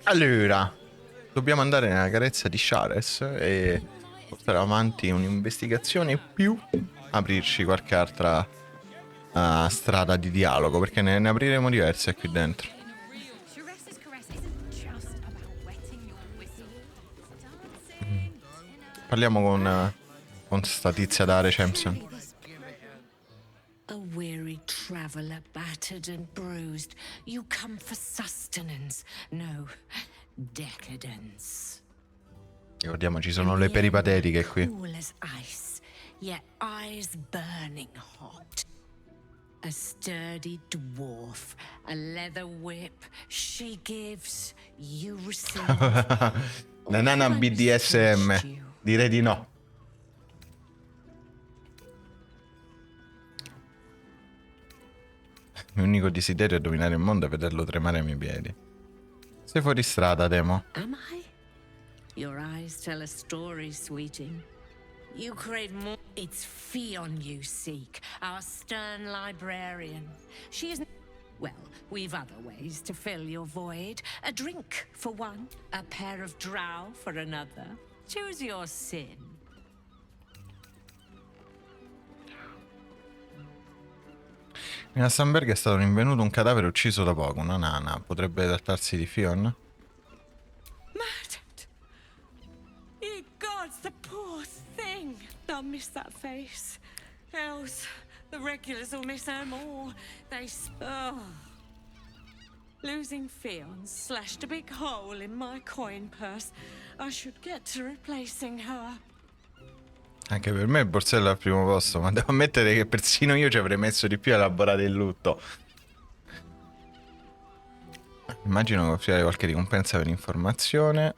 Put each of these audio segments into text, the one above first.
Allora, dobbiamo andare nella carezza di Shares e portare avanti un'investigazione più aprirci qualche altra strada di dialogo, perché ne apriremo diverse qui dentro. Parliamo con sta tizia da reception. A weary traveller, battered and bruised, you come for sustenance, no decadence. Ricordiamo, ci sono le peripatetiche qui. Cool as ice, yet eyes burning hot. A sturdy dwarf, a leather whip, she gives, you receive. La nana BDSM. Direi di no. Il mio unico desiderio è dominare il mondo e vederlo tremare ai miei piedi. Sei fuori strada, Demo. Am I? Your eyes tell a story, sweeting. You crave more. It's Fion you seek, our stern librarian. She is... Well, we've other ways to fill your void. A drink for one, a pair of drow for another. Choose your sin. In Assamberg è stato rinvenuto un cadavere ucciso da poco, una nana. Potrebbe trattarsi di Fion? Murdered! Ye gods, the poor thing! They'll miss that face. Else, the regulars will miss her more. Losing Fion slashed a big hole in my coin purse. I should get to replacing her. Anche per me il borsello è al primo posto, ma devo ammettere che persino io ci avrei messo di più a elaborare il lutto. Immagino che offrire qualche ricompensa per l'informazione.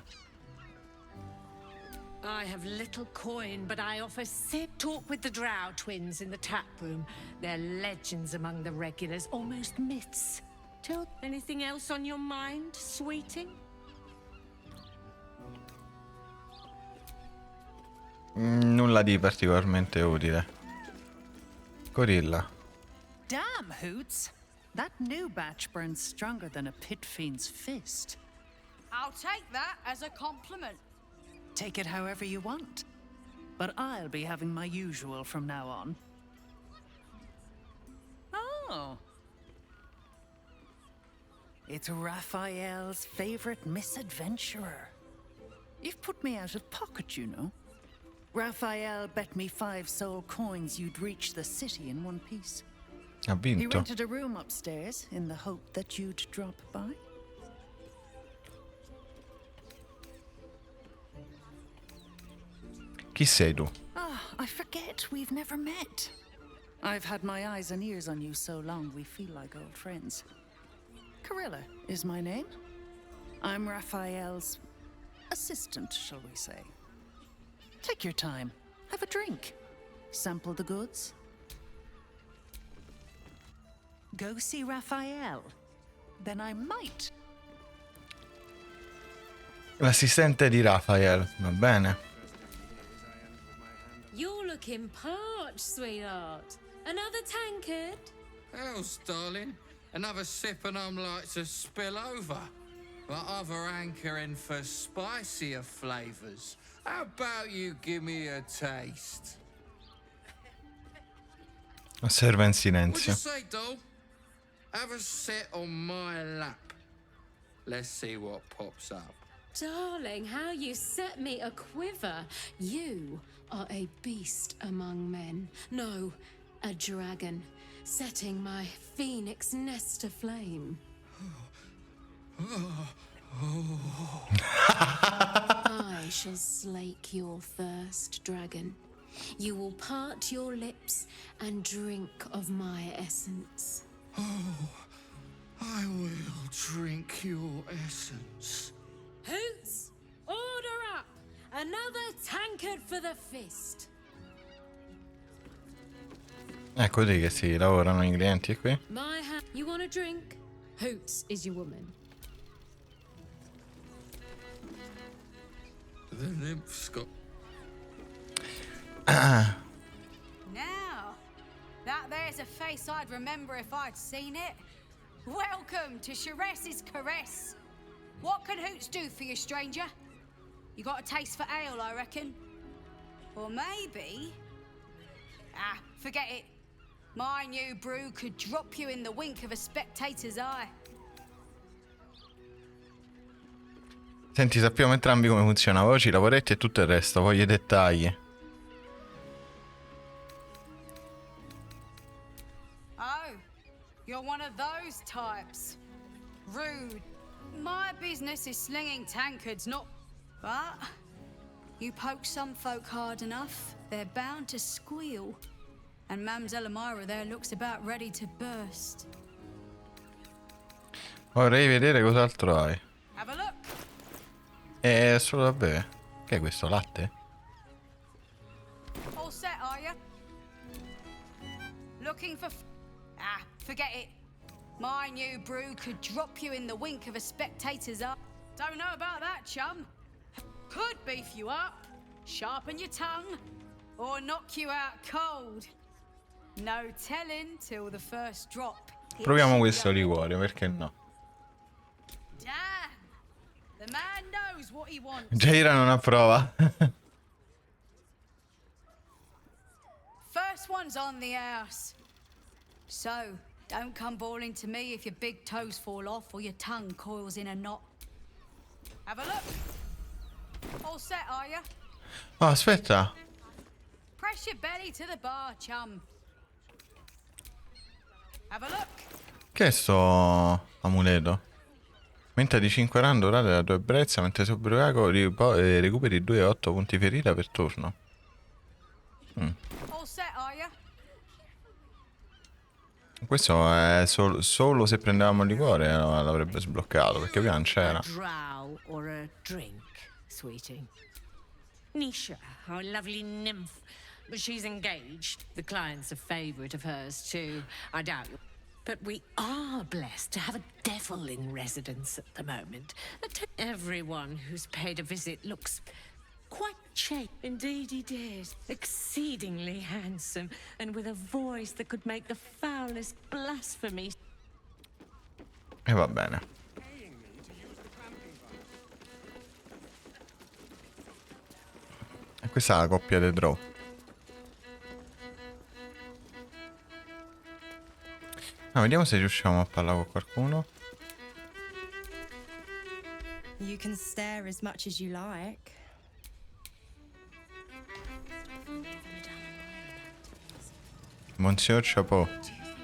I have little coin, but I offer sit talk with the Drow twins in the tap room. They're legends among the regulars, almost myths. Tell anything else on your mind, sweeting? Nulla di particolarmente utile. Gorilla. Damn, Hoots! That new batch burns stronger than a pit fiend's fist. I'll take that as a compliment. Take it however you want. But I'll be having my usual from now on. Oh. It's Raphael's favorite misadventurer. You've put me out of pocket, you know. Raphael bet me 5 soul coins you'd reach the city in one piece. Ha He vinto. rented a room upstairs in the hope that you'd drop by. Chi sei tu? Ah, I forget we've never met. I've had my eyes and ears on you so long we feel like old friends. Carilla is my name. I'm Raphael's assistant, shall we say. Take your time. Have a drink. Sample the goods. Go see Raphael. Then I might. L'assistente di Raphael, va bene. You're looking parched, sweetheart. Another tankard? Else, darling, another sip and I'm like to spill over. But other hankering for spicier flavours. How about you give me a taste? Osserva in What'd you silenzio. say, doll? Have a sit on my lap. Let's see what pops up. Darling, how you set me a quiver. You are a beast among men. No, a dragon, setting my phoenix nest aflame. I shall slake your thirst, dragon. You will part your lips and drink of my essence. I will drink your essence. Hoots, order up! Another tankard for the fist. È così che si lavorano i clienti qui. My hand. You want a drink? Hoots is your woman. The nymph's got... Now, that there's a face I'd remember if I'd seen it. Welcome to Sharess's Caress. What can hoots do for you, stranger? You got a taste for ale, I reckon. Or maybe... Ah, forget it. My new brew could drop you in the wink of a spectator's eye. Senti, sappiamo entrambi come funziona voci, lavoretti e tutto il resto, voglio i dettagli. Oh, you're one of those types. Rude. My business is slinging tankards, not... But you poke some folk hard enough, they're bound to squeal. And Mamselle Elmira there looks about ready to burst. Vorrei vedere cos'altro hai. Have a look. È solo da bere. Che è questo, latte? All set, are you? Looking for... Ah, forget it. My new brew could drop you in the wink of a spectator's eye. Don't know about that, chum. Could beef you up, sharpen your tongue, or knock you out cold. No telling till the first drop. Proviamo questo liquore, perché no? Damn! The man knows what he wants. Jaira non approva. First one's on the house. So, don't come bawling to me if your big toes fall off or your tongue coils in a knot. Have a look. All set, are you? Oh, aspetta. Press your belly to the bar, chum. Have a look. Che è sto amuleto? Aumenta di 5 rand durata la tua ebbrezza, mentre sei ubriaco recuperi 2,8 punti ferita per turno. All set, are you? Questo è solo se prendevamo il liquore l'avrebbe sbloccato, perché prima non c'era. A drow or a drink, sweetie? Nisha, our lovely nymph. But she's engaged. The client's a favorite of hers, too. I doubt you. But we are blessed to have a devil in residence at the moment. Everyone who's paid a visit looks quite chaste. Indeed he did. Exceedingly handsome, and with a voice that could make the foulest blasphemy. E va bene. E questa è la coppia dei draw. No, vediamo se riusciamo a parlare con qualcuno. You can stare as much as you like. Monsieur Chapeau.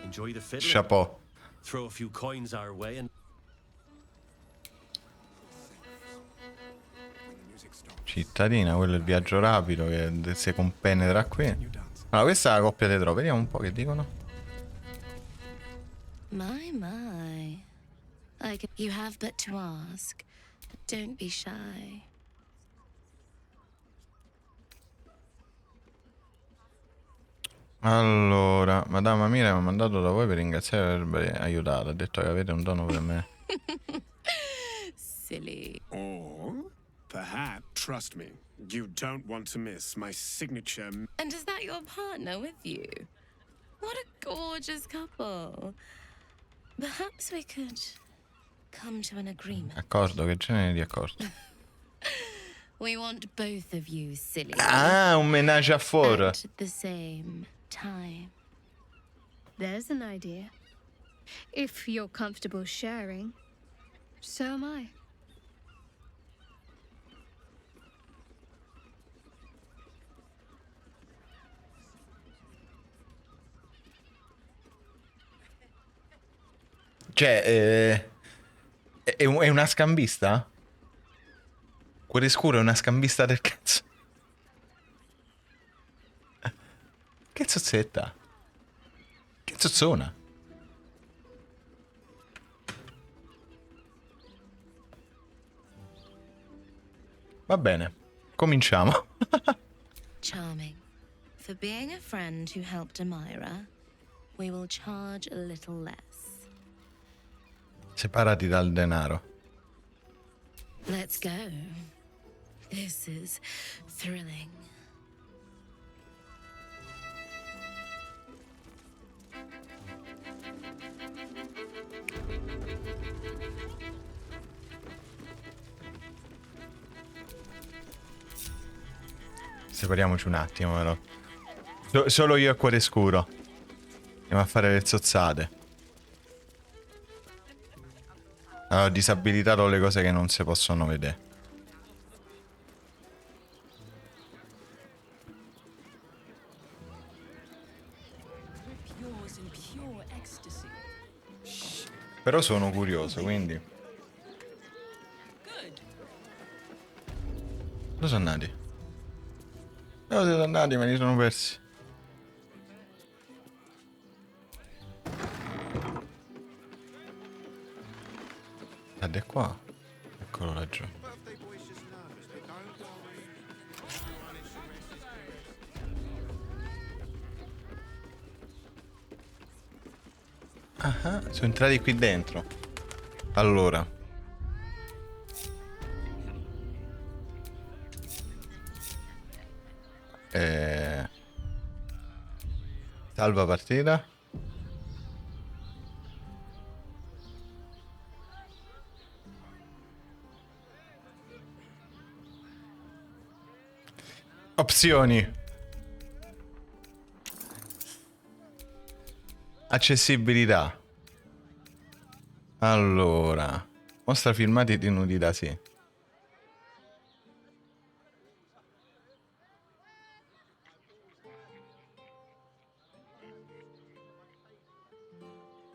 Enjoy the fiddling. Chapeau. Throw a few coins our way and Cittadina, quello è il viaggio rapido che si compenetra qui. Allora, questa è la coppia dei draw. Vediamo un po' che dicono. My. You have but to ask. Don't be shy. Allora, Madame Amira mi ha mandato da voi per ringraziare per avermi aiutato. Ha detto che avete un dono per me. Silly. Or, perhaps, trust me, you don't want to miss my signature. And is that your partner with you? What a gorgeous couple. Perhaps we could come to an agreement. Accordo, che genere di accordo? We want both of you, silly. Ah, un menage à four. At the same time. There's an idea. If you're comfortable sharing, so am I. Cioè, è una scambista? Cuore scuro è una scambista del cazzo. Che zozzetta. Che zozzona. Va bene, cominciamo. Charming. For being a friend who helped Amira, we will charge a little less. Separati dal denaro. Let's go. This is thrilling. Separiamoci un attimo, però. Solo io a cuore scuro. Andiamo a fare le zozzate. Allora, ho disabilitato le cose che non si possono vedere. Però sono curioso, quindi. Dove sono andati? Dove siete andati? Me li sono persi. Ed è qua. Eccolo laggiù. Ah, sono entrati qui dentro. Allora. Salva partita. Opzioni. Accessibilità. Allora. Mostra filmati di nudità, sì.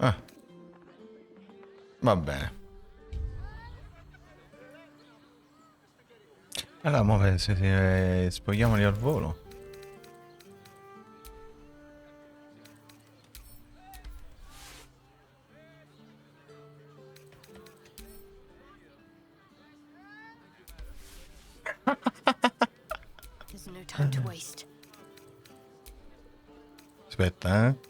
Ah. Va bene. Allora, mo spogliamoli al volo. There's no time to waste. Aspetta, eh.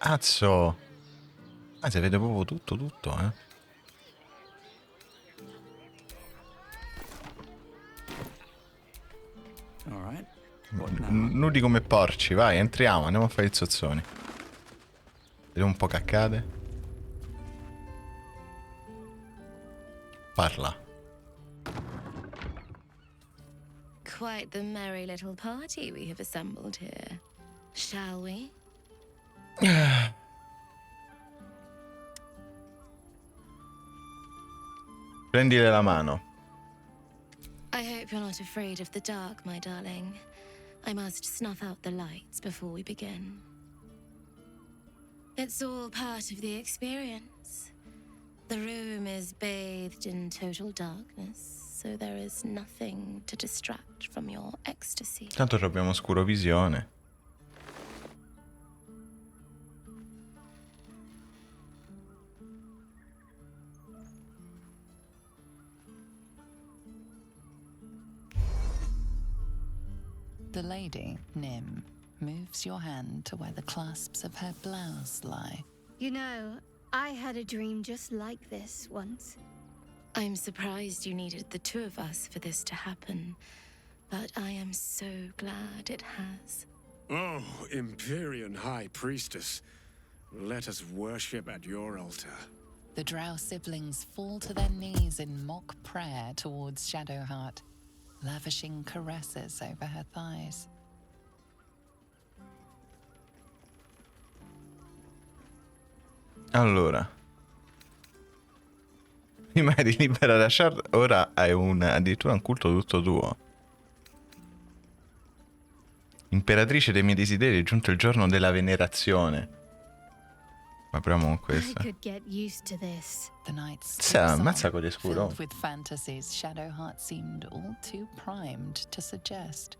Cazzo. Ah, si vede proprio tutto, eh. Nudi come porci, vai, entriamo, andiamo a fare i zozzoni. Vediamo un po' che accade. Parla. Quite the merry little party we have assembled here. Shall we? Prendile la mano. I hope you're not afraid of the dark, my darling. I must snuff out the lights before we begin. It's all part of the experience. The room is bathed in total darkness, so there is nothing to distract from your ecstasy. Tanto abbiamo oscuro visione. The lady, Nim, moves your hand to where the clasps of her blouse lie. You know, I had a dream just like this once. I'm surprised you needed the two of us for this to happen, but I am so glad it has. Oh, Empyrean High Priestess, let us worship at your altar. The drow siblings fall to their knees in mock prayer towards Shadowheart, lavishing caresses over her thighs. Allora. Prima eri libera da Shard, ora hai addirittura un culto tutto tuo. Imperatrice dei miei desideri, è giunto il giorno della venerazione. Apriamo con questa. I could get used to this. The night's ammazza con le scuro. filled with fantasies Shadowheart seemed all too primed to suggest.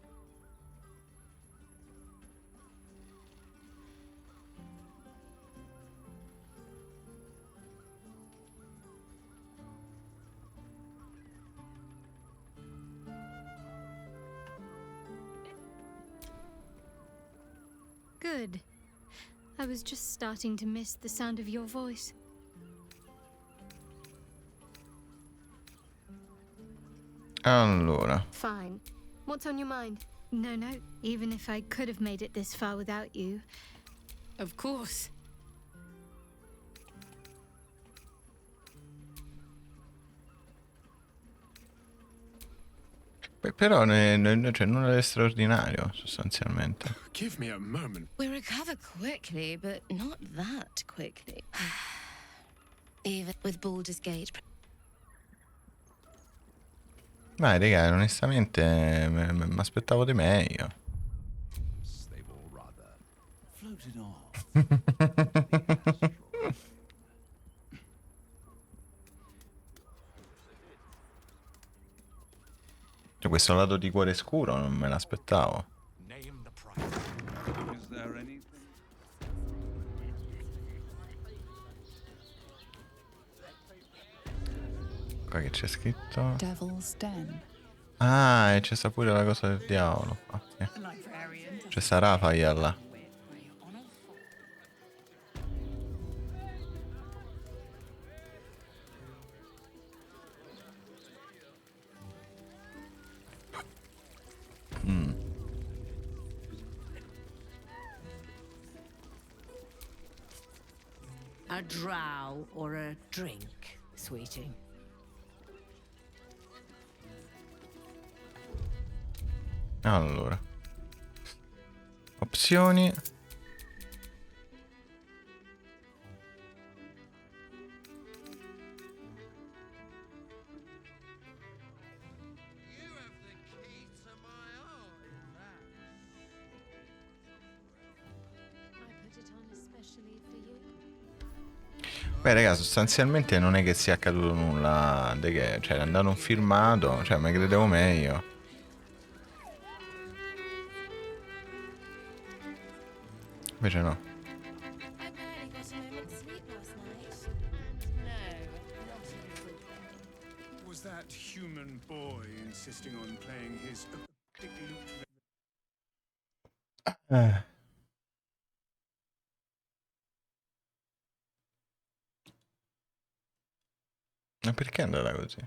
Good. I was just starting to miss the sound of your voice. Allora. Fine. What's on your mind? No, even if I could have made it this far without you. Of course. Però cioè, nulla di straordinario, sostanzialmente. Give me a moment. We recover quickly, but not that quickly. Even with Baldur's Gate. Vai, raga, onestamente mi aspettavo di meglio. Cioè, questo lato di cuore scuro non me l'aspettavo. Qua che c'è scritto? Ah, e c'è sta pure la cosa del diavolo. Ok. C'è sta Raphael. A drow or a drink, sweetie? Allora. Opzioni. Beh, raga, sostanzialmente non è che sia accaduto nulla. Cioè, è andato un filmato. Cioè, mi credevo meglio. Invece no. Was that human boy insisting on playing his Ma perché è andata così?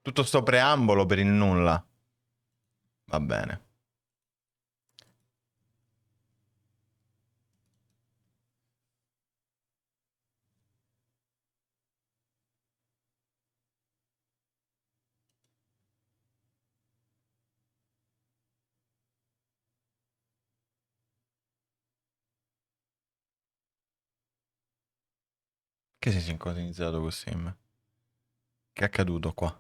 Tutto sto preambolo per il nulla. Va bene. Che si è sincronizzato con Sim? Che è accaduto qua?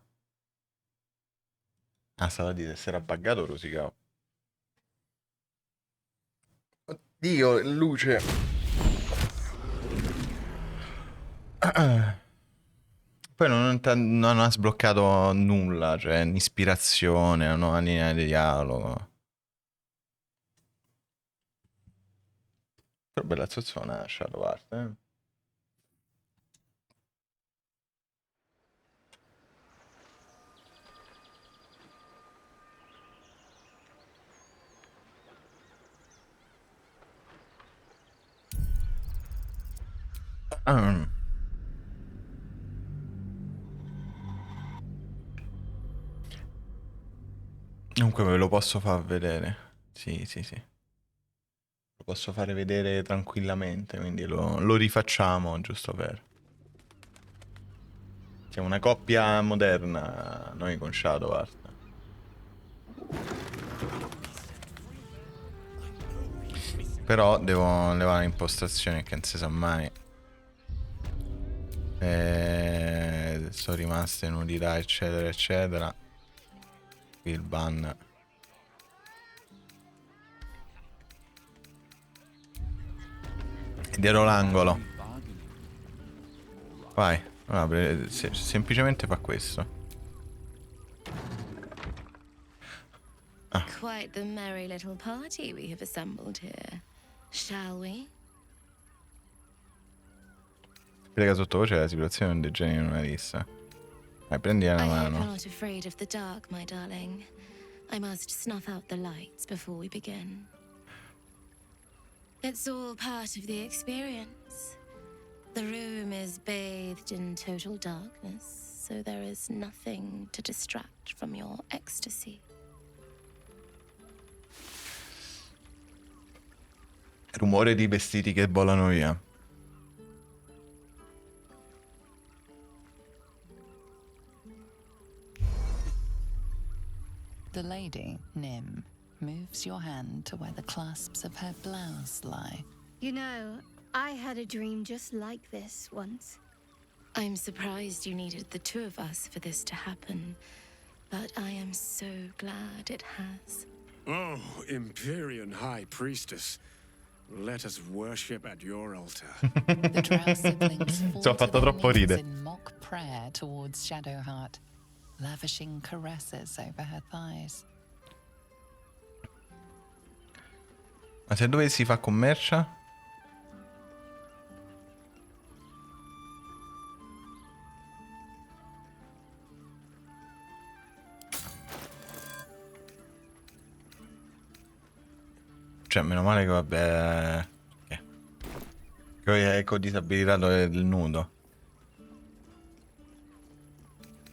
Ah, stava a dire, si era buggato o rosicavo? Oddio, luce. Poi non ha sbloccato nulla, cioè un'ispirazione, una nuova linea di dialogo. Però bella zozzona Shadow Art, eh? Comunque ve lo posso far vedere. Sì, sì, sì. Lo posso fare vedere tranquillamente, quindi lo rifacciamo, giusto per... Siamo una coppia moderna, noi con Shadow Art. Però devo levare l'impostazione che non si sa mai. Sono rimaste nudità, eccetera, eccetera. Qui il ban. Dietro l'angolo. Vai. Allora, semplicemente fa questo. Quite the merry little party we have assembled here. Shall we? Spiega sottovoce la situazione non degeneri in una rissa. Vai, prendi la I hope mano. you're not afraid of the dark, my darling. I must snuff out the lights before we begin. It's all part of the experience. The room is bathed in total darkness, so there is nothing to distract from your ecstasy. Rumore di vestiti che volano via. The lady, Nim, moves your hand to where the clasps of her blouse lie. You know, I had a dream just like this once. I'm surprised you needed the two of us for this to happen, but I am so glad it has. Oh, Empyrean High Priestess. Let us worship at your altar. The drow siblings fall Ci ho to fatto their troppo knees ridere. in mock prayer towards Shadowheart, lavishing caresses over her thighs. Ma se dove si fa commercia? Cioè, meno male che vabbè... Che ho disabilitato il nudo.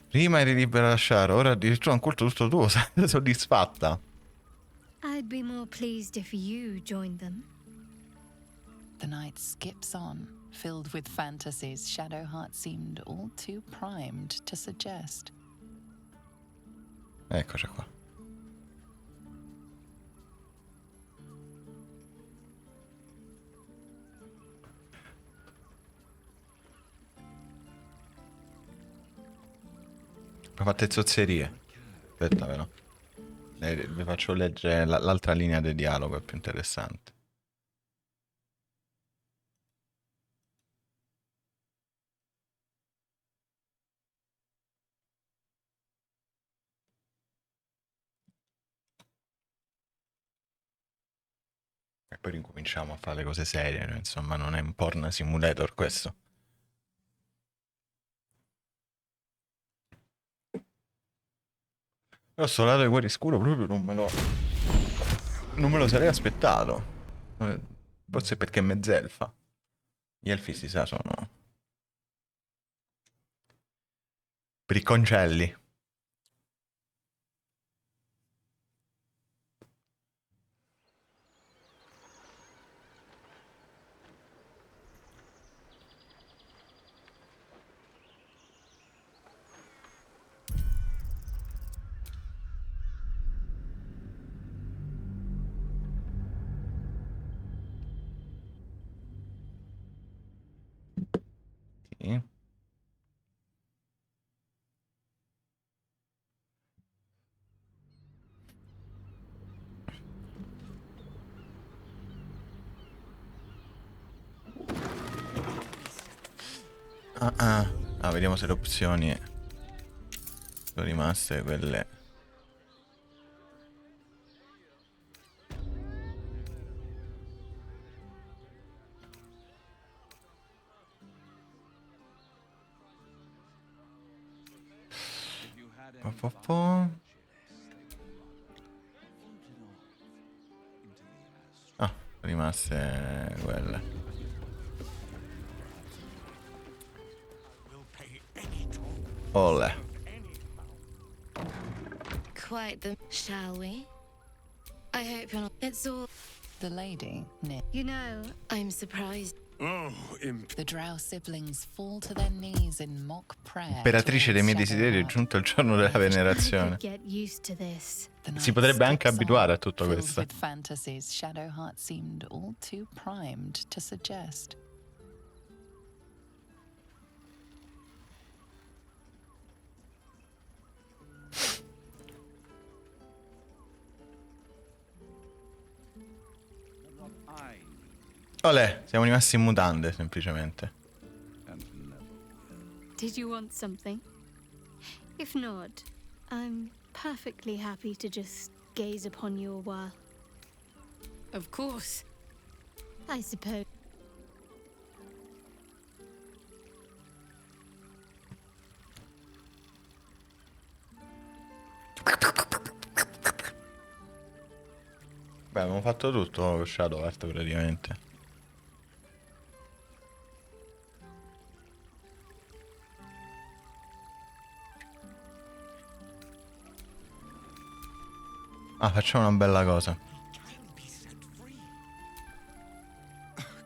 Prima eri libera a lasciare, ora addirittura un colto tutto tuo, sei soddisfatta. I'd be more pleased if you joined them. The night skips on, filled with fantasies Shadowheart seemed all too primed to suggest. Eccoci qua. Ho fatto zozzerie. Aspetta però. Vi faccio leggere l'altra linea del dialogo, è più interessante. E poi ricominciamo a fare le cose serie, no? Insomma, non è un porn simulator questo. Però sto lato di cuore scuro proprio non me lo sarei aspettato. Forse perché è mezzelfa. Gli elfi si sa sono bricconcelli. Sì. Vediamo se le opzioni sono rimaste quelle. Sono rimaste quelle. Ole. Quite the... Shall we? I hope you're not... It's all... The lady, Nim. You know, I'm surprised. Oh, The drow siblings fall to their knees in mock prayer. Imperatrice dei miei desideri, è giunto il giorno della I venerazione. could get used to this. Si potrebbe anche abituare a tutto questo. With fantasies Shadowheart seemed all too primed to suggest. Olè, siamo rimasti in mutande, semplicemente. Did you want something? If not, I'm perfectly happy to just gaze upon you a while. Of course. I suppose. Beh, abbiamo fatto tutto con Shadowheart praticamente. Facciamo una bella cosa.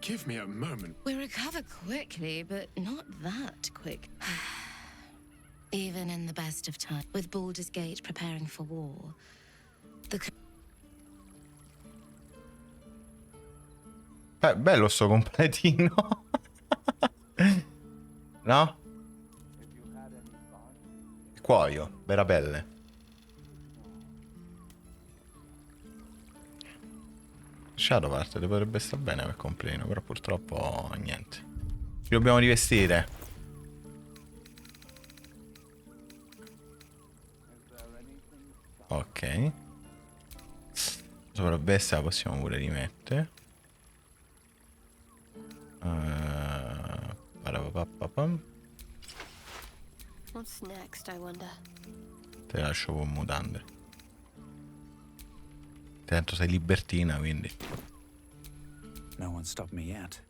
Give me a moment. We recover quickly, but not that quick. Even in the best of time, with Baldur's Gate preparing for war, bello sto completino. No? Cuoio, vera pelle. Shadow parte, dovrebbe stare bene per compleanno, però purtroppo niente. Ci dobbiamo rivestire. Ok. Sopra bestia la possiamo pure rimettere. Parapapapam. What's next, I wonder? Te lascio con mutande. Tanto sei libertina, quindi. No one stopped me yet.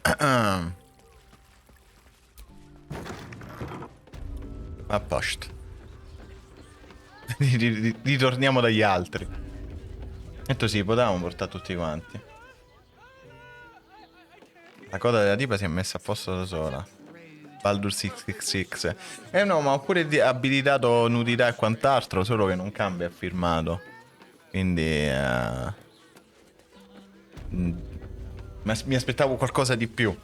A posto. Ritorniamo dagli altri. Detto sì, potevamo portare tutti quanti. La coda della tipa si è messa a posto da sola. Baldur 666. No, ma ho pure abilitato nudità e quant'altro, solo che non cambia il firmato. Quindi mi aspettavo qualcosa di più.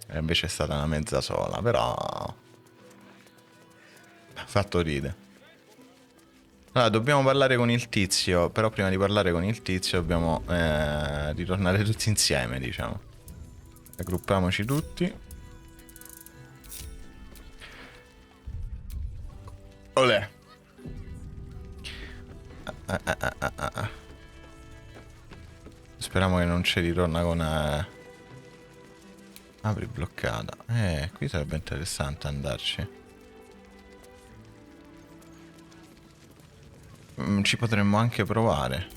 E invece è stata una mezza sola, però ha fatto ridere. Allora, dobbiamo parlare con il tizio, però prima di parlare con il tizio dobbiamo ritornare tutti insieme, diciamo. Raggruppiamoci tutti. Olè. Speriamo che non ci ritorna con apri bloccata. Qui sarebbe interessante andarci. Ci potremmo anche provare.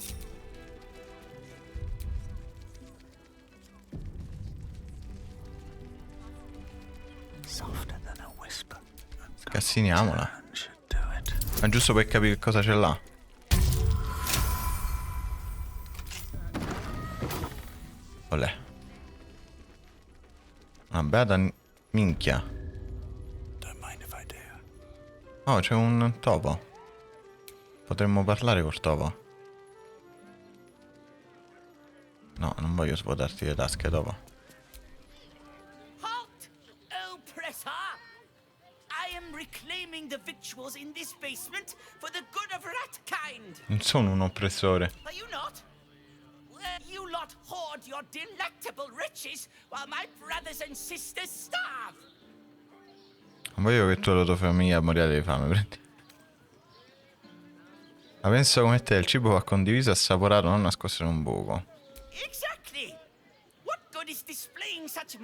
Scassiniamola. Ma giusto per capire che cosa c'è là. Olè. Una beata minchia. Oh, c'è un topo. Potremmo parlare col topo. No, non voglio svuotarti le tasche dopo. Halt, oppressor! I am reclaiming the victuals in this basement for the good of ratkind. Non sono un oppressore. Are you not? Well, you lot hoard your delectable riches while my brothers and sisters starve. Non voglio che tu e la tua famiglia moriate di fame, prendi. Ma penso come te, il cibo va condiviso e assaporato, non nascosto in un buco. Exactly. What good is displaying such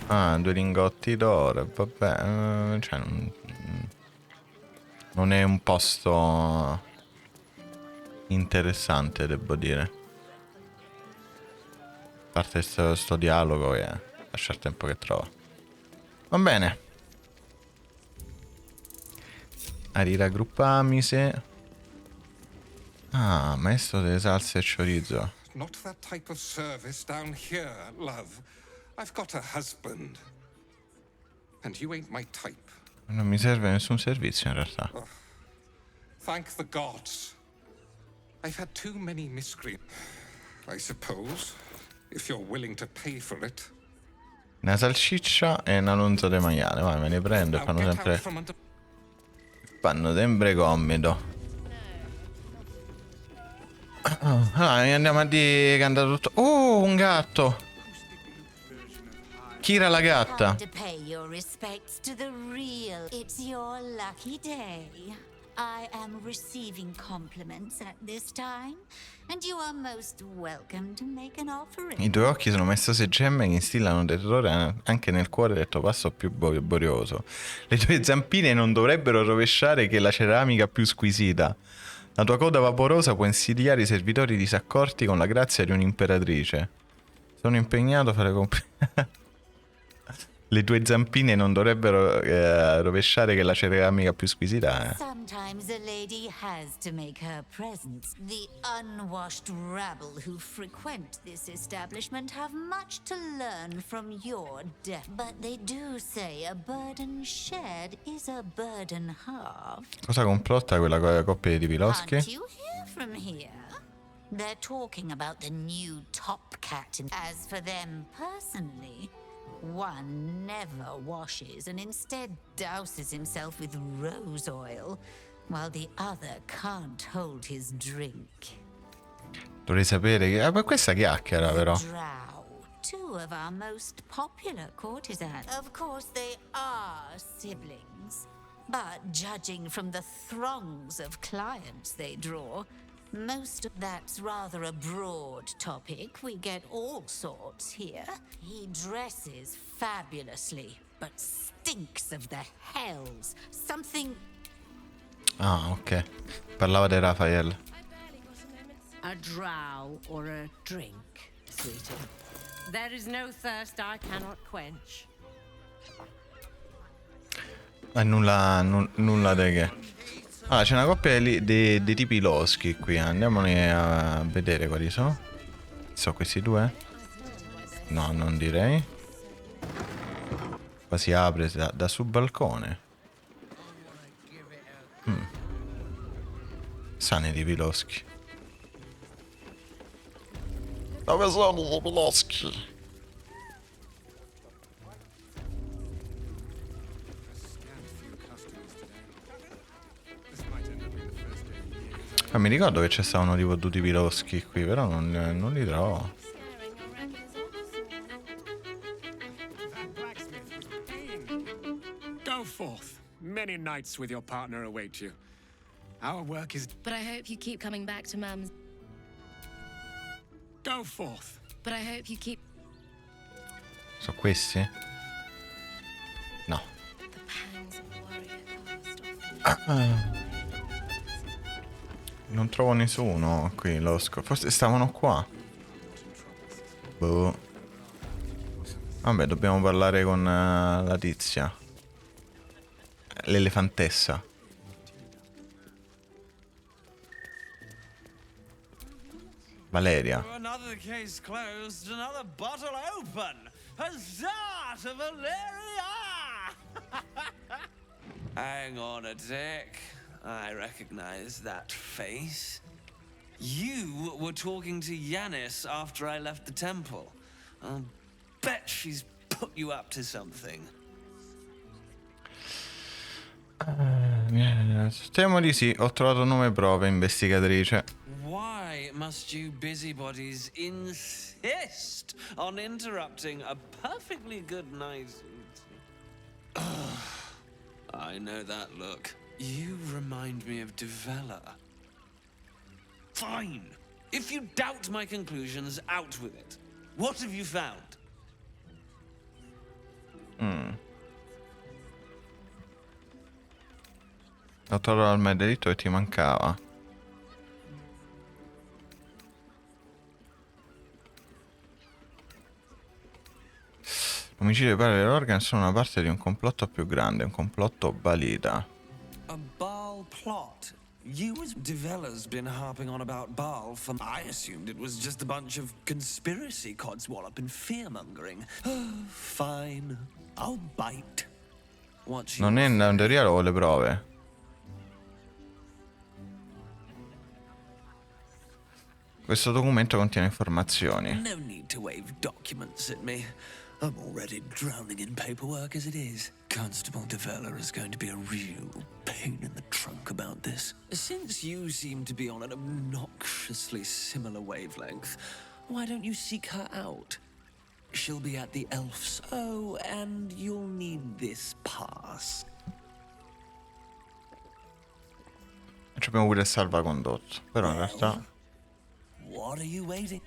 Ah, 2 lingotti d'oro, vabbè, cioè non è un posto interessante, devo dire. A parte sto dialogo e lascia il tempo che trova. Va bene. A riraggruppami se... Ah, maestro delle salse e chorizo. Not that type of service down here, love. I've got a husband. And you ain't my type. Non mi serve nessun servizio in realtà. Thank the gods. I've had too many miscreants. I suppose, if you're willing to pay for it. Una salsiccia e una lonza di maiale. Vai, me ne prendo e fanno sempre comodo. Allora, andiamo a dire che è andato tutto... Oh, un gatto! Kira la gatta. To pay your respects to the real. It's your lucky day. I am receiving compliments at this time, and you are most welcome to make an offering. I tuoi occhi sono maestose gemme che instillano terrore anche nel cuore del tuo passo più borioso. Le tue zampine non dovrebbero rovesciare che la ceramica più squisita. La tua coda vaporosa può insidiare i servitori disaccorti con la grazia di un'imperatrice. Sono impegnato a fare Le tue zampine non dovrebbero rovesciare, che è la ceramica più squisita. Sometimes a lady has to make her presence. The unwashed rabble who frequent this establishment have much to learn from your death. But they do say a burden shared is a burden halved. Cosa complotta quella coppia di Piloschi? Can't you hear from here? They're talking about the new top cat. As for them personally, one never washes and instead douses himself with rose oil, while the other can't hold his drink. Dovrei sapere che... ma questa chiacchiera però. Drow, two of our most popular courtesans. Of course they are siblings, but judging from the throngs of clients they draw, most of that's rather a broad topic. We get all sorts here. He dresses fabulously, but stinks of the hells. Something... Ah, ok. Parlava di Raphael. A drow or a drink, sweetie. There is no thirst I cannot quench. Nulla di che. Ah, c'è una coppia dei tipi loschi qui. Andiamoli a vedere quali sono. So questi due? No, non direi. Qua si apre da sul balcone. Sani i tipi loschi. Dove sono i tipi loschi? Mi ricordo che c'è stavano tipo due tipi loschi qui, però non li trovo. Go forth. Many nights with your partner await you. Our work is... But I hope you keep coming back to Mum's. Go forth. But I hope you keep... Sono questi? No. The pangs of a warrior cast off. Non trovo nessuno qui, losco. Forse stavano qua. Boh. Vabbè, dobbiamo parlare con la tizia. L'elefantessa. Valeria. Another case closed, another bottle open. Huzzah to Valeria! Hang on a tick. I recognize that face. You were talking to Yanis after I left the temple. I'll bet she's put you up to something. Temo di sì, ho trovato nome prove, investigatrice. Why must you busybodies insist on interrupting a perfectly good night? I know that look. You remind me of Della. Fine. If you doubt my conclusions, out with it. What have you found? Ho trovato il delitto che ti mancava. L'omicidio di padre dell'Organ sono una parte di un complotto più grande, un complotto Balida. A Baal plot. You as Devella's been harping on about Baal for... I assumed it was just a bunch of conspiracy codswallop and fear-mongering. Fine. I'll bite. Non è in teoria o le prove? Questo documento contiene informazioni. No need to wave documents at me. I'm already drowning in paperwork as it is. Constable Devella is going to be a real pain in the trunk about this. Since you seem to be on an obnoxiously similar wavelength, why don't you seek her out? She'll be at the Elf's. Oh, and you'll need this pass. Ci abbiamo pure il salvacondotto, però in realtà What are you waiting?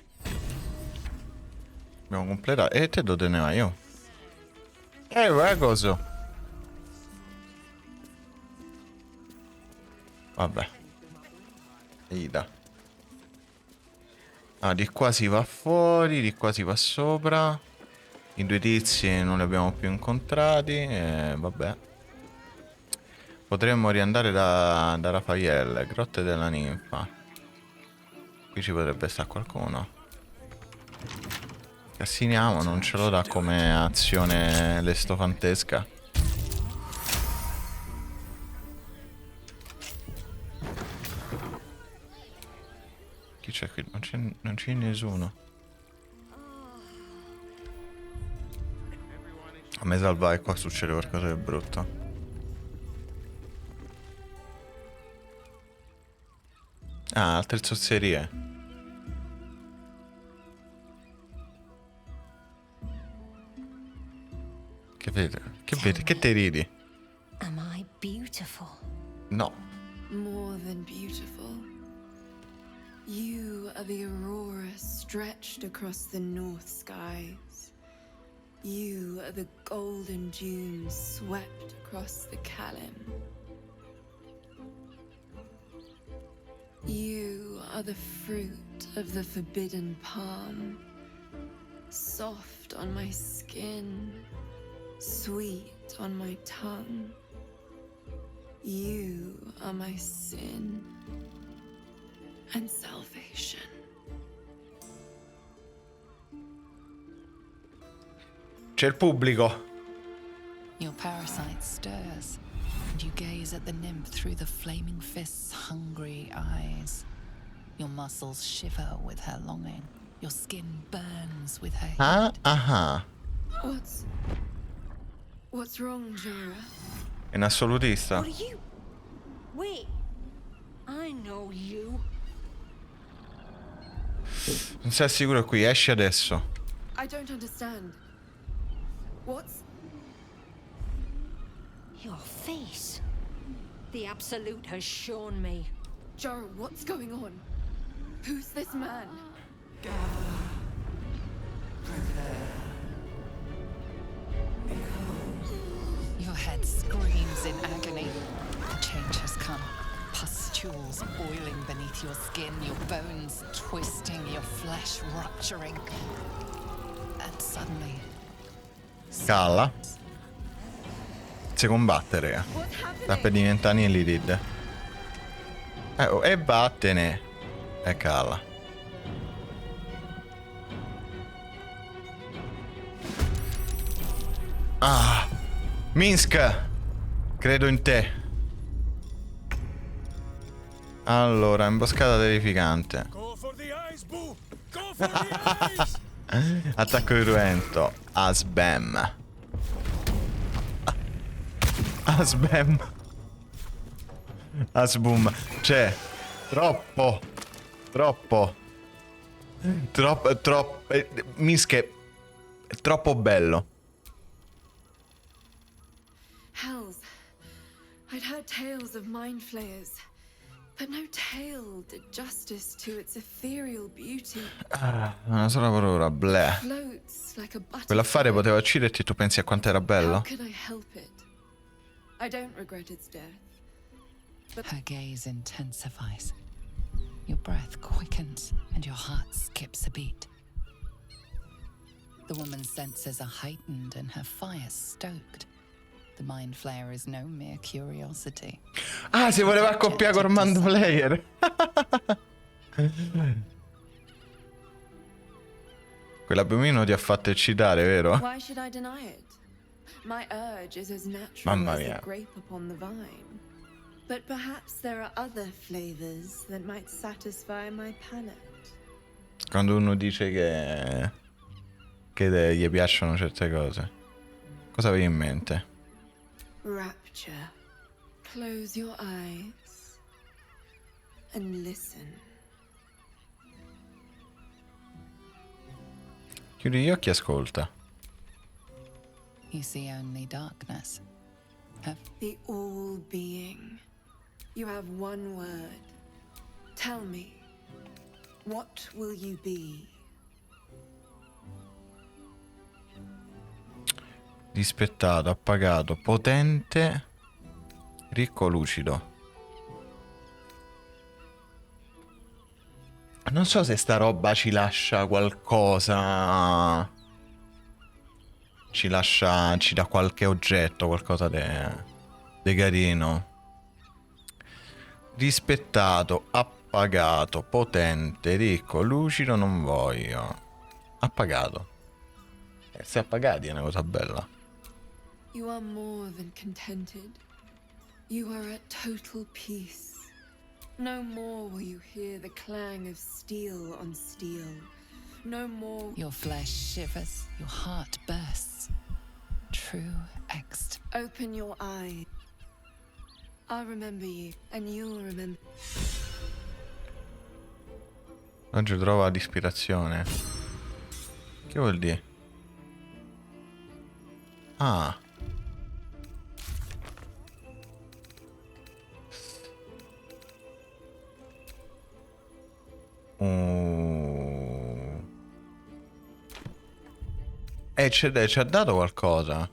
abbiamo completato. E te dove te ne vai io? Vai coso. Vabbè. Ida. Ah, di qua si va fuori, di qua si va sopra. I due tizi non li abbiamo più incontrati e vabbè. Potremmo riandare da Raffaele, grotte della ninfa. Qui ci potrebbe stare qualcuno. Cassiniamo, non ce lo dà come azione lestofantesca. Chi c'è qui? Non c'è nessuno. A me salvare qua succede qualcosa di brutto. Ah, altre zozzerie. Che vedi? Che vedi? Che te ridi? Am I beautiful? No. More than beautiful. You are the aurora stretched across the north skies. You are the golden dunes swept across the Kalim. You are the fruit of the forbidden palm, soft on my skin, sweet on my tongue. You are my sin and salvation. C'è il pubblico. Your parasite stirs, and you gaze at the nymph through the flaming fist's hungry eyes. Your muscles shiver with her longing. Your skin burns with her heat. What's wrong, Jura? È un assolutista. What are you? Wait. I know you. Non sei sicuro qui, esci adesso. I don't understand. What's... Your face. The Absolute has shown me. Jura, what's going on? Who's this man? Your head screams in agony. The change has come. Pustules boiling beneath your skin, your bones twisting, your flesh rupturing. And suddenly... Calla. Si combatte, raga. Sta per diventare Lilith. E vattene. E calla. Ah. Minsk. Credo in te. Allora, imboscata terrificante. Attacco cruento. Asbam. Asbam. Asboom. C'è. Troppo. Minsk è troppo bello. Hells. I'd heard tales of mind flayers, but no tale did justice to its ethereal beauty. Una sola parola, bleh. Floats like a butterfly. Quell'affare poteva ucciderti e tu pensi a quanto era bello? How could I help it? I don't regret its death. But her gaze intensifies. Your breath quickens and your heart skips a beat. The woman's senses are heightened and her fire stoked. The mind flayer is no mere curiosity. Ah, si voleva accoppiare con Mando Player. Quell'abomino ti ha fatto eccitare, vero? why should I deny it? My urge is as natural Mamma as mia. the grape upon the vine. But perhaps there are other flavors that might satisfy my palate. Quando uno dice che gli piacciono certe cose, cosa avevi in mente? Rapture. Close your eyes and listen. Chiudi gli occhi e ascolta. You see only darkness. The all-being. You have one word. Tell me, what will you be? Dispettato, appagato, potente, ricco, lucido. Non so se sta roba ci lascia qualcosa ci lascia, ci dà qualche oggetto, qualcosa di carino. Rispettato, appagato, potente, ricco, lucido, non voglio. Appagato. Se appagati è una cosa bella. You are more than contented. You are at total peace. No more will you hear the clang of steel on steel. No more. Your flesh shivers, your heart bursts. True ext. Open your eyes. I'll remember you, and you'll remember. Oggi trova l'ispirazione. Che vuol dire? Ah. Ci ha dato qualcosa.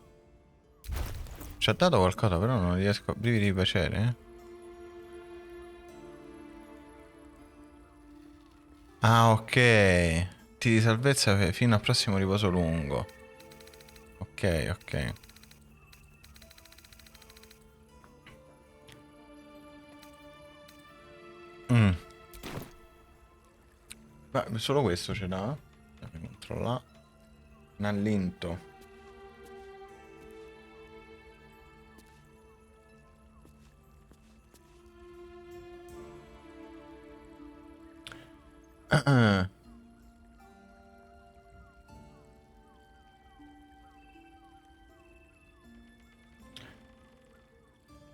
Ci ha dato qualcosa, però non riesco. Brividi di piacere, eh? Ah, ok. Ti di salvezza fino al prossimo riposo lungo. Ok, ok. Ma solo questo ce l'ha? Devo controllare. Un allinto.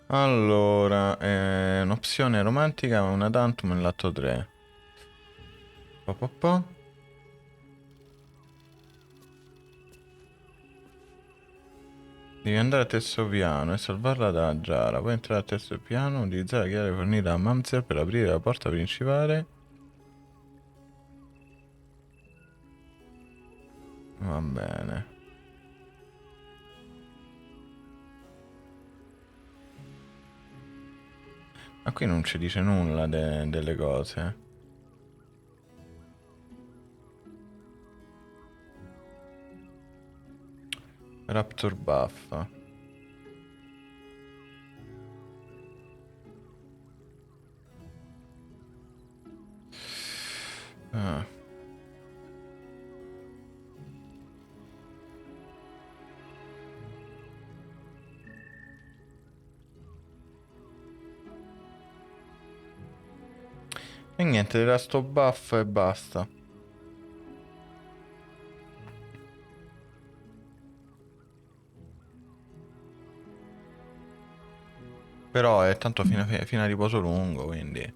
Allora, un'opzione romantica, una tantum nell'atto 3. Po. Devi andare al terzo piano e salvarla dalla giara. Puoi entrare al terzo piano, utilizzare la chiave fornita a Mamzer per aprire la porta principale. Va bene. Ma qui non ci dice nulla delle cose. Raptor buffa. Ah. E niente, era sto buff e basta. Però è tanto fino a riposo lungo, quindi.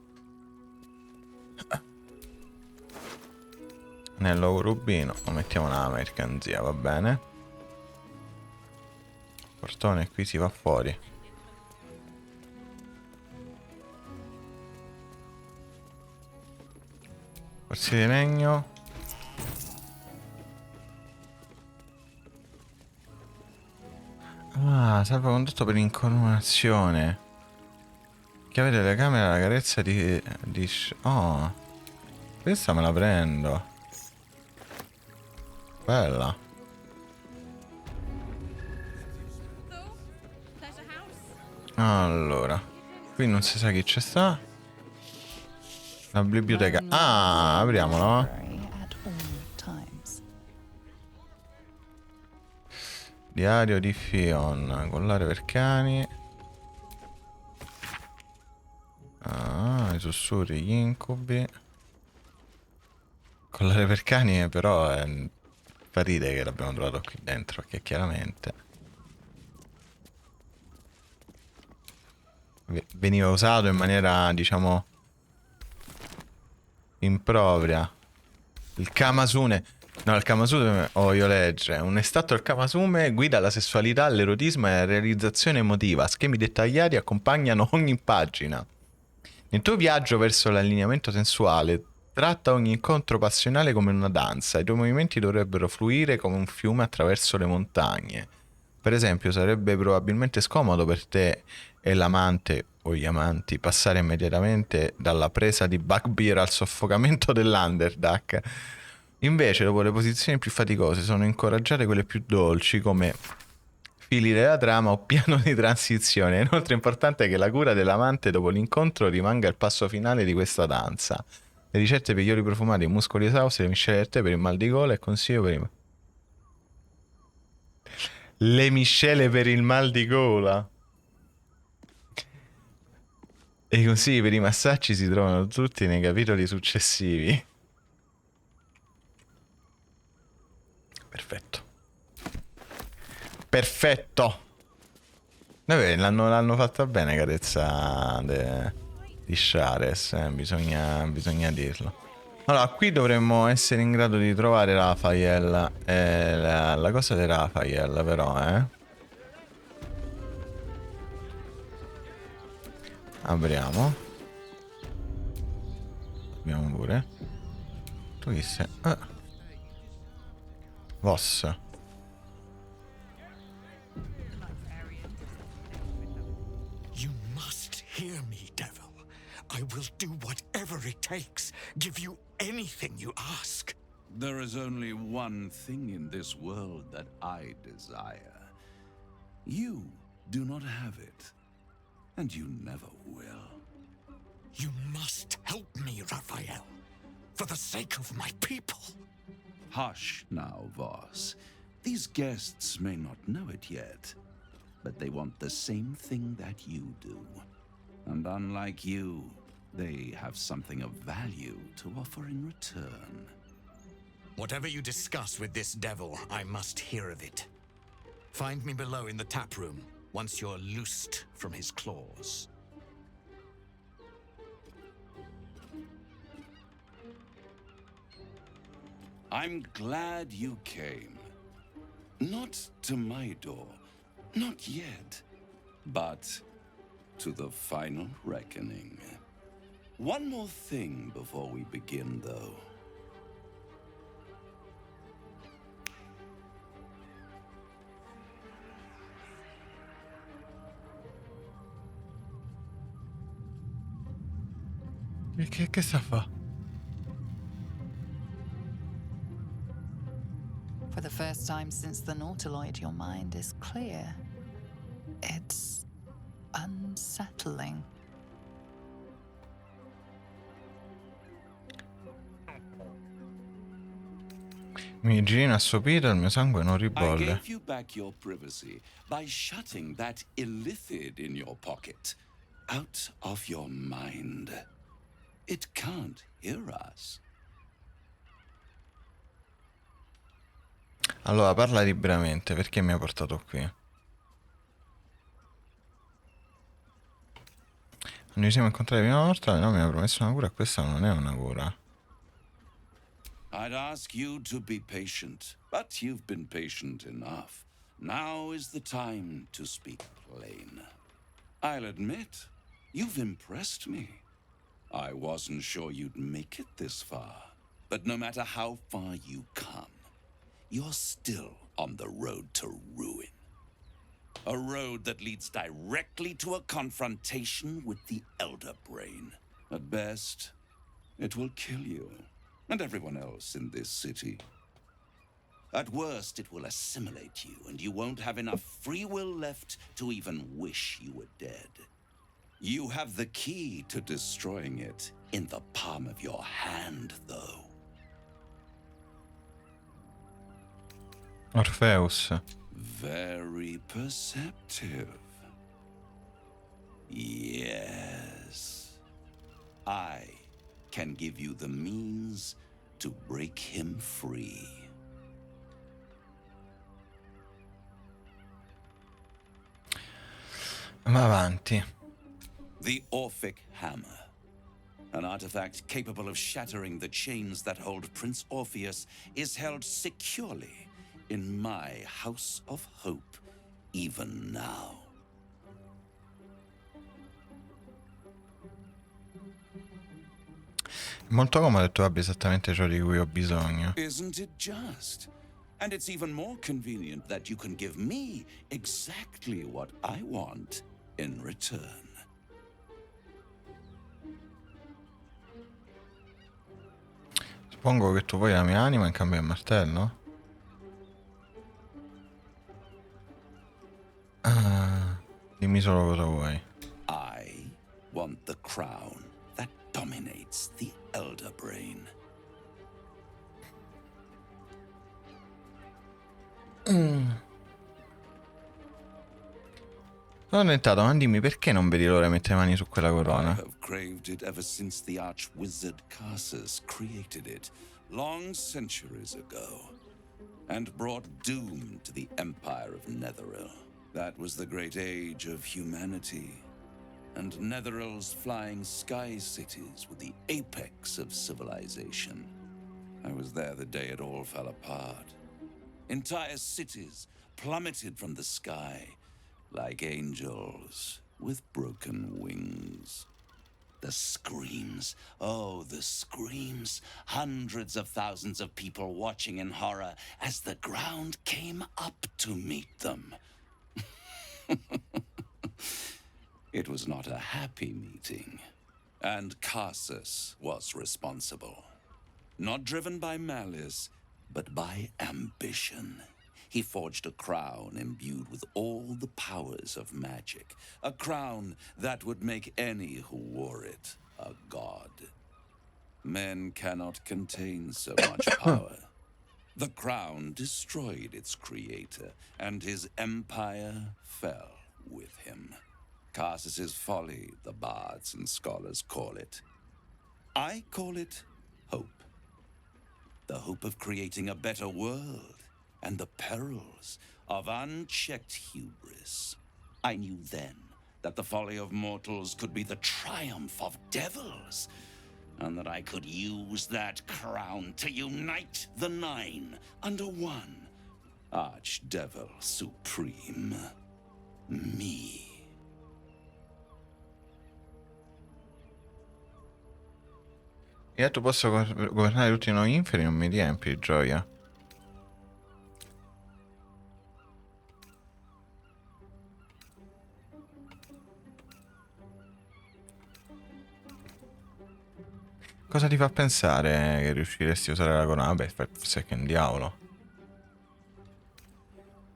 Anello rubino, lo mettiamo nella mercanzia, va bene. Portone qui si va fuori. Corsi di legno. Ah, salvacondotto per incoronazione. Chiave della camera, la carezza di oh, questa me la prendo. Bella. Allora, qui non si sa chi c'è sta. La biblioteca. Ah, apriamola. Diario di Fion. Collare per cani. Ah, i sussurri, gli incubi. Collare per cani, però fa ridere che l'abbiamo trovato qui dentro, perché chiaramente veniva usato in maniera, diciamo, impropria. Il Kamasune. No, il Kamasune voglio leggere. Un estratto del Kamasume guida alla sessualità, all'erotismo e alla realizzazione emotiva. Schemi dettagliati accompagnano ogni pagina. Nel tuo viaggio verso l'allineamento sensuale, tratta ogni incontro passionale come una danza. I tuoi movimenti dovrebbero fluire come un fiume attraverso le montagne. Per esempio, sarebbe probabilmente scomodo per te e l'amante o gli amanti passare immediatamente dalla presa di Bugbear al soffocamento dell'Underdark. Invece, dopo le posizioni più faticose, sono incoraggiate quelle più dolci, come fili della trama o piano di transizione. Inoltre è importante che la cura dell'amante dopo l'incontro rimanga il passo finale di questa danza. Le ricette per gli oli profumati, i muscoli esausti, le miscele del tè per il mal di gola e consiglio per il... Le miscele per il mal di gola. E i consigli per i massaggi si trovano tutti nei capitoli successivi. Perfetto. Perfetto. Vabbè, l'hanno fatta bene carezza di Shares, bisogna dirlo. Allora, qui dovremmo essere in grado di trovare Raphael. La cosa di Raphael, però, Apriamo. Apriamo pure. Tu chi sei? Voss. You must hear me, devil. I will do whatever it takes. Give you anything you ask. There is only one thing in this world that I desire. You do not have it, and you never will. You must help me, Raphael, for the sake of my people. Hush now, Voss. These guests may not know it yet, but they want the same thing that you do. And unlike you, they have something of value to offer in return. Whatever you discuss with this devil, I must hear of it. Find me below in the tap room, once you're loosed from his claws. I'm glad you came. Not to my door, not yet, but to the final reckoning. One more thing before we begin, though. Che sta a fa? For the first time since the Nautiloid, your mind is clear. It's unsettling. Mi girino assopito e il mio sangue non I ribolle. gave you back your privacy by shutting that illithid in your pocket out of your mind. It can't hear us. Allora, parla liberamente, perché mi ha portato qui? Quando ci siamo incontrati la prima volta, no, mi ha promesso una cura e questa non è una cura. I'd ask you to be patient, but you've been patient enough. Now is the time to speak plain. I'll admit, you've impressed me. I wasn't sure you'd make it this far, but no matter how far you come, you're still on the road to ruin. A road that leads directly to a confrontation with the Elder Brain. At best, it will kill you and everyone else in this city. At worst, it will assimilate you, and you won't have enough free will left to even wish you were dead. You have the key to destroying it in the palm of your hand, though. Orpheus. Very perceptive. Yes. I can give you the means to break him free. Va avanti. The Orphic Hammer. An artifact capable of shattering the chains that hold Prince Orpheus is held securely in my House of Hope, even now. Molto comodo che tu abbia esattamente ciò di cui ho bisogno. Isn't it just? And it's even more convenient that you can give me exactly what I want in return. Suppongo che tu vuoi la mia anima in cambio del martello? Dimmi solo cosa vuoi. I want the crown that dominates the Elder Brain. Sono tentato, ma dimmi perché non vedi l'ora di mettere le mani su quella I corona? have craved it ever since the arch-wizard Carsus created it, long centuries ago, and brought doom to the Empire of Netheril. That was the great age of humanity, and Netheril's flying sky cities were the apex of civilization. I was there the day it all fell apart. Entire cities plummeted from the sky, like angels with broken wings. The screams, oh, the screams. Hundreds of thousands of people watching in horror as the ground came up to meet them. It was not a happy meeting, and Carsus was responsible. Not driven by malice, but by ambition. He forged a crown imbued with all the powers of magic. A crown that would make any who wore it a god. Men cannot contain so much power. The crown destroyed its creator, and his empire fell with him. Carsus's folly, the bards and scholars call it. I call it hope. The hope of creating a better world, and the perils of unchecked hubris. I knew then that the folly of mortals could be the triumph of devils, and that I could use that crown to unite the Nine under one Archdevil Supreme. Me. Mi ha detto posso governare tutti noi inferi, non mi riempi di gioia. Cosa ti fa pensare che riusciresti a usare la corona? Vabbè, forse che è un diavolo.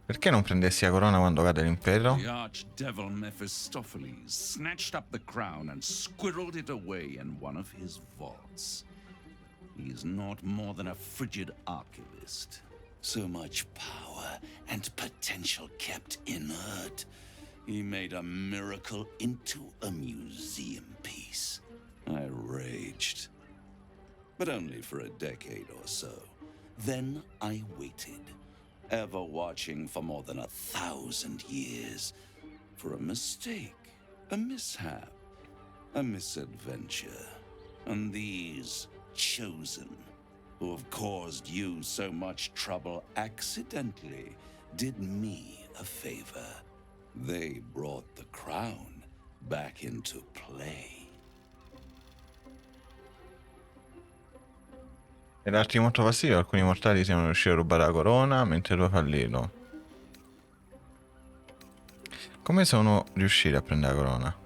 Perché non prendessi la corona quando cade l'impero? The archdevil Mephistopheles snatched up the crown and squirreled it away in one of his vaults. He is not more than a frigid archivist. So much power and potential kept inert. He made a miracle into a museum piece. I raged. But only for a decade or so. Then I waited, ever watching for more than 1,000 years, for a mistake, a mishap, a misadventure. And these chosen, who have caused you so much trouble accidentally, did me a favor. They brought the crown back into play. E darti molto fastidio, alcuni mortali sembrano riuscire a rubare la corona mentre tu hai fallito. Come sono riusciti a prendere la corona?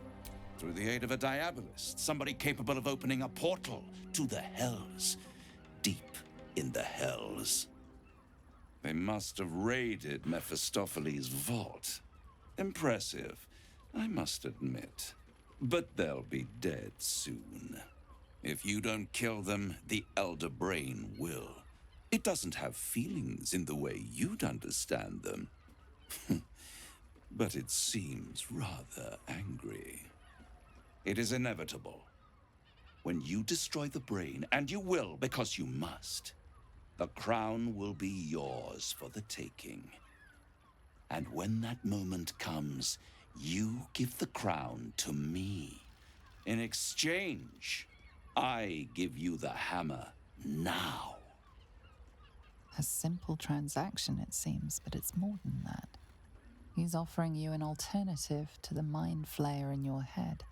Through the aid of a diabolist, somebody capable of opening a portal to the Hells, deep in the Hells. They must have raided Mephistopheles' vault. Impressive, I must admit. But they'll be dead soon. If you don't kill them, the Elder Brain will. It doesn't have feelings in the way you'd understand them. But it seems rather angry. It is inevitable. When you destroy the brain, and you will because you must, the crown will be yours for the taking. And when that moment comes, you give the crown to me. In exchange, I give you the hammer now. A simple transaction, it seems, but it's more than that. He's offering you an alternative to the mind flayer in your head.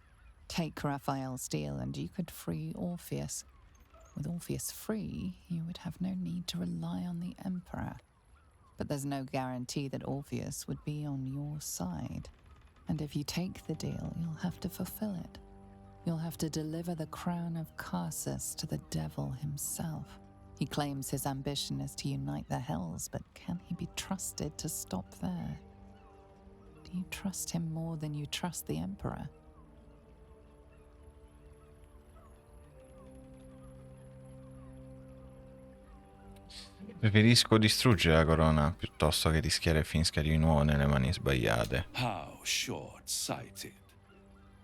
Take Raphael's deal and you could free Orpheus. With Orpheus free, you would have no need to rely on the Emperor. But there's no guarantee that Orpheus would be on your side. And if you take the deal, you'll have to fulfill it. You'll have to deliver the crown of Carsus to the devil himself. He claims his ambition is to unite the Hells, but can he be trusted to stop there? Do you trust him more than you trust the Emperor? Preferisco distruggere la corona piuttosto che rischiare che finisca di nuovo nelle mani sbagliate. How short-sighted.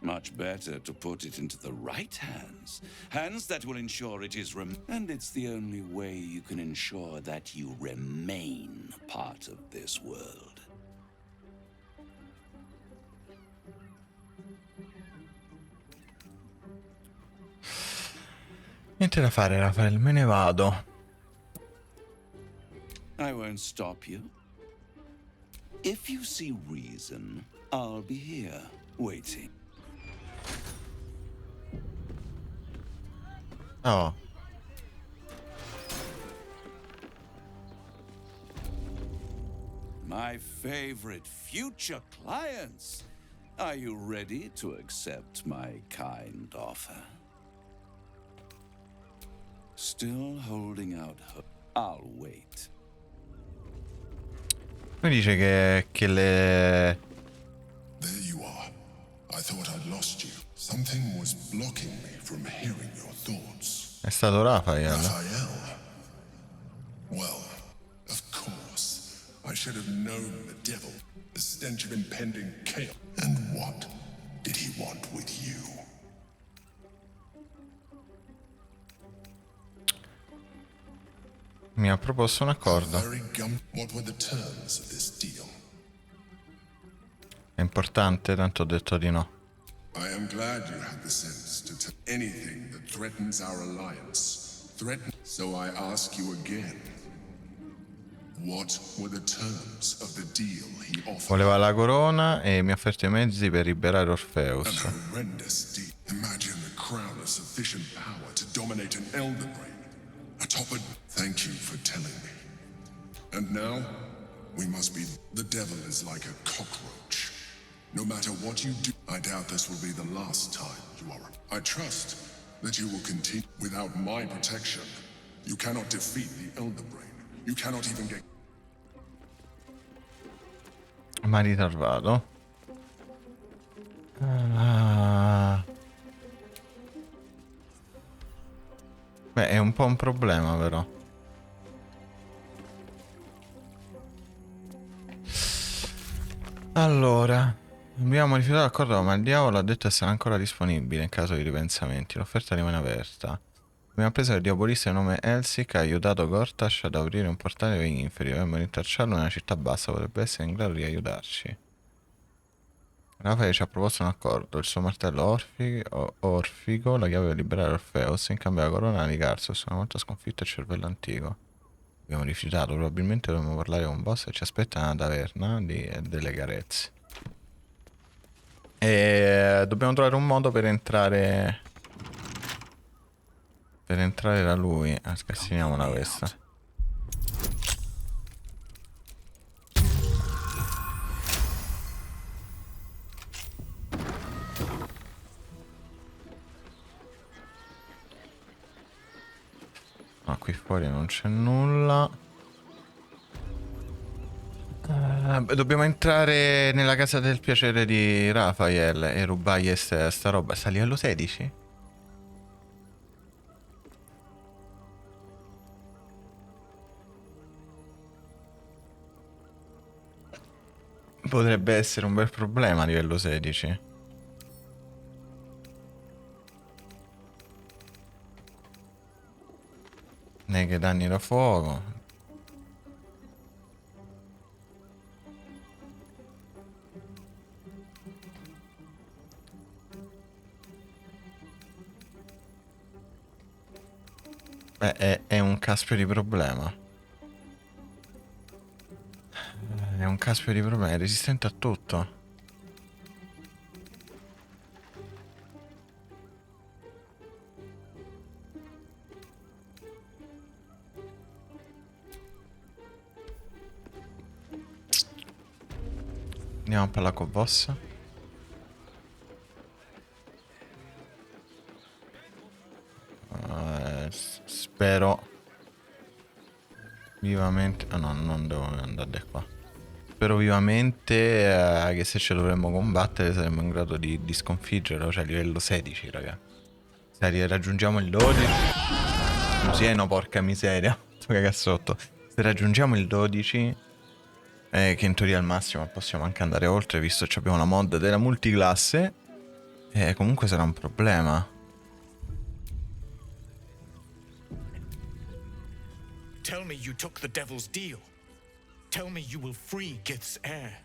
Much better to put it into the right hands. Hands that will ensure it is and it's the only way you can ensure that you remain part of this world. Niente da fare, Rafael, me ne vado. I won't stop you. If you see reason, I'll be here, waiting. Oh. My favorite future clients. Are you ready to accept my kind offer? Still holding out hope. I'll wait. Mi dice che le... There you are. I thought I'd lost you. Something was blocking me from hearing your thoughts. È stato Rafael. Raphael? Well, of course. I should have known the devil. The stench of impending chaos. And what did he want with you? Mi ha proposto un accordo. What were the terms of this deal? È importante, tanto ho detto di no. I am glad you had the sense to tell anything that threatens our alliance. So I ask you again. What were the terms of the deal he offered? Voleva la corona e mi ha offerto i mezzi per liberare Orpheus. An horrendous deal. Imagine a crown of sufficient power to dominate an elder brain. Atop it. Thank you for telling me. And now, we must be... The devil is like a cockroach. No matter what you do, I doubt this will be the last time you are... I trust that you will continue. Without my protection, you cannot defeat the elder brain. You cannot even get... Ma ritardato. Beh, è un po' un problema però. Allora, abbiamo rifiutato l'accordo, ma il diavolo ha detto essere ancora disponibile in caso di ripensamenti. L'offerta rimane aperta. Abbiamo appreso che il diabolista di nome Elsic ha aiutato Gortash ad aprire un portale ai inferi. Dovremmo rintracciarlo nella città bassa, potrebbe essere in grado di aiutarci. Rafael ci ha proposto un accordo. Il suo martello orfico, la chiave per liberare Orpheus, in cambio della corona di Carsos, una volta sconfitto il cervello antico. Abbiamo rifiutato, probabilmente dovremmo parlare con un boss che ci aspetta nella taverna delle carezze. E dobbiamo trovare un modo per entrare... Per entrare da lui. Scassiniamola questa. No, qui fuori non c'è nulla. Dobbiamo entrare nella casa del piacere di Raphael e rubargli sta roba. Sta a livello 16? Potrebbe essere un bel problema a livello 16. Nega danni da fuoco. Beh, è un caspio di problema. È un caspio di problema, è resistente a tutto. Andiamo a parlare con boss. Spero vivamente... Ah no, non devo andare da qua. Spero vivamente che se ce dovremmo combattere saremmo in grado di sconfiggerlo. Cioè livello 16, raga. Se raggiungiamo il 12... Luciano, porca miseria. Sto cagassotto. Se raggiungiamo il 12... che in teoria è il massimo, possiamo anche andare oltre, visto che abbiamo la mod della multiclasse. Comunque sarà un problema. Tell me you took the devil's deal. Tell me you will free Gith's heir.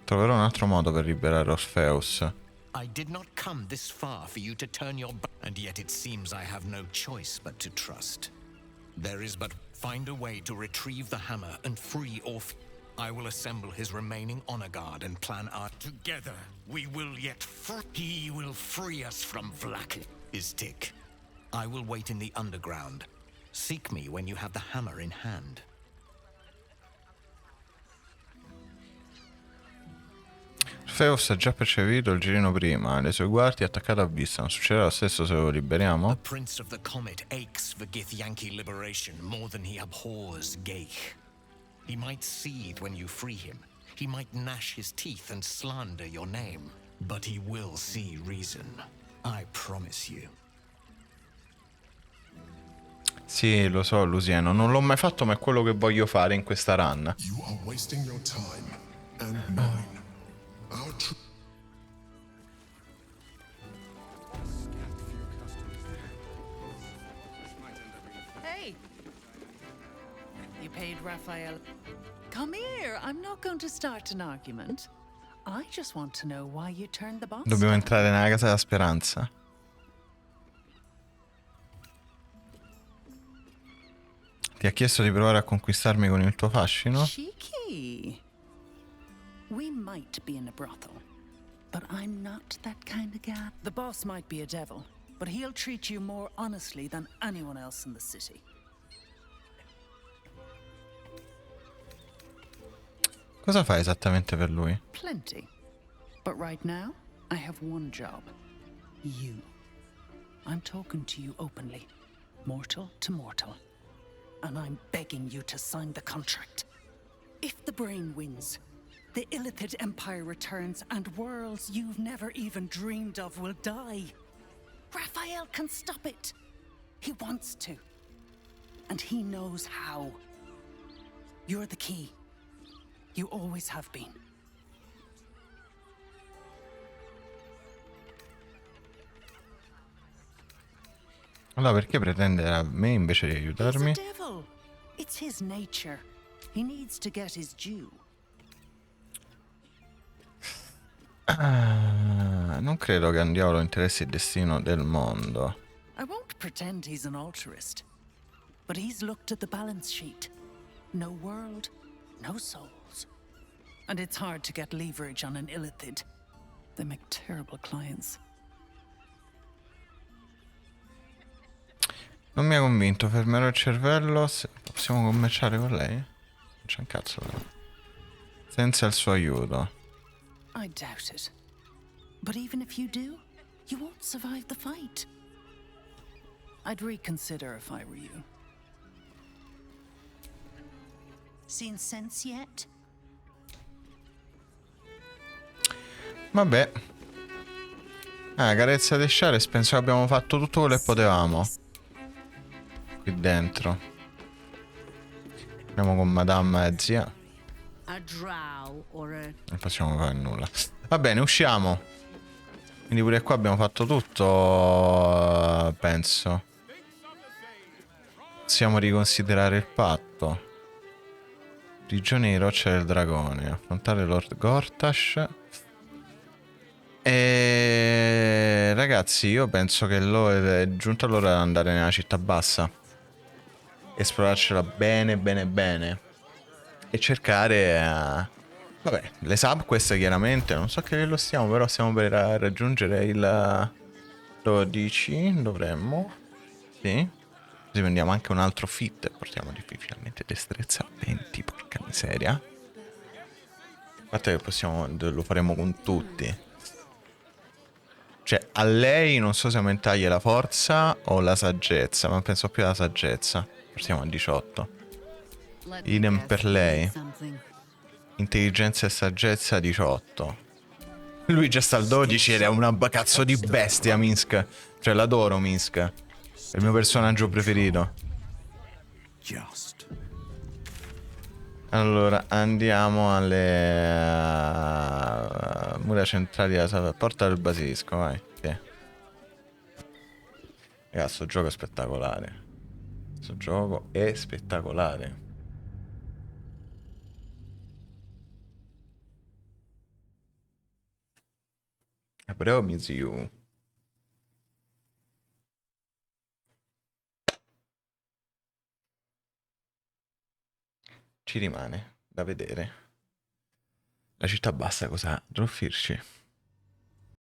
Troverò un altro modo per liberare Orpheus. I did not come this far for you to turn your back, and yet it seems I have no choice but to trust. There is but find a way to retrieve the hammer and free Orpheus. I will assemble his remaining honor guard and plan our... Together, we will yet he will free us from Vlak, his tick. I will wait in the underground. Seek me when you have the hammer in hand. Orpheus ha già percepito il girino prima, le sue guardie attaccato a vista. Non succederà lo stesso se lo liberiamo? The Prince of the Comet aches for Gith Yankee liberation more than he abhors Geich. He might seethe when you free him. He might gnash his teeth and slander your name. But he will see reason. I promise you. Sì, lo so, Luciano. Non l'ho mai fatto, ma è quello che voglio fare in questa run. You are wasting your time and mine. Our Hey! You paid Raphael. Come here. I'm not going to start an argument. I just want to know why you turned the boss. Dobbiamo entrare nella casa della speranza. Ti ha chiesto di provare a conquistarmi con il tuo fascino? Cheeky. We might be in a brothel, but I'm not that kind of guy. The boss might be a devil, but he'll treat you more honestly than anyone else in the city. Cosa fai esattamente per lui? Plenty. But right now, I have one job. You. I'm talking to you openly. Mortal to mortal. And I'm begging you to sign the contract. If the brain wins, the Illithid Empire returns and worlds you've never even dreamed of will die. Raphael can stop it. He wants to. And he knows how. You're the key. You always have been. Allora perché pretende a me invece di aiutarmi? He's a devil. It's his nature. He needs to get his due. Non credo che a un diavolo interessi il destino del mondo. I won't pretend he's an altruist, but he's looked at the balance sheet. No world, no souls. And it's hard to get leverage on an Illithid. They make terrible clients. Non mi ha convinto, fermerò il cervello. Possiamo commerciare con lei? Non c'è un cazzo però. Senza il suo aiuto. I doubt it. But even if you do, you won't survive the fight. I'd reconsider if I were you. Seen sense yet? Vabbè. Carezza di Shares, penso che abbiamo fatto tutto quello che potevamo. Qui dentro. Andiamo con Madame e zia. Non possiamo fare nulla. Va bene, usciamo. Quindi pure qua abbiamo fatto tutto. Penso. Possiamo riconsiderare il patto. Prigione di roccia del dragone. Affrontare Lord Gortash. E ragazzi, io penso che è giunta l'ora di andare nella città bassa. Esplorarcela bene bene bene. E cercare vabbè, le sub queste chiaramente. Non so che livello stiamo, però stiamo per raggiungere il 12. Dovremmo. Sì. Così prendiamo anche un altro fit e portiamo finalmente destrezza 20. Porca miseria. A parte che possiamo, lo faremo con tutti. Cioè, a lei non so se aumentargli la forza o la saggezza, ma penso più alla saggezza. Siamo a 18. Idem per lei. Intelligenza e saggezza 18. Lui già sta al 12 ed è una cazzo di bestia, Minsk. Cioè, l'adoro, Minsk. È il mio personaggio preferito. Allora, andiamo alle mura centrali della porta del basilisco, vai. Sì. Ragazzi, sto gioco è spettacolare. Questo gioco è spettacolare. I promise you. Ci rimane da vedere. La città bassa cosa ha da offrirci.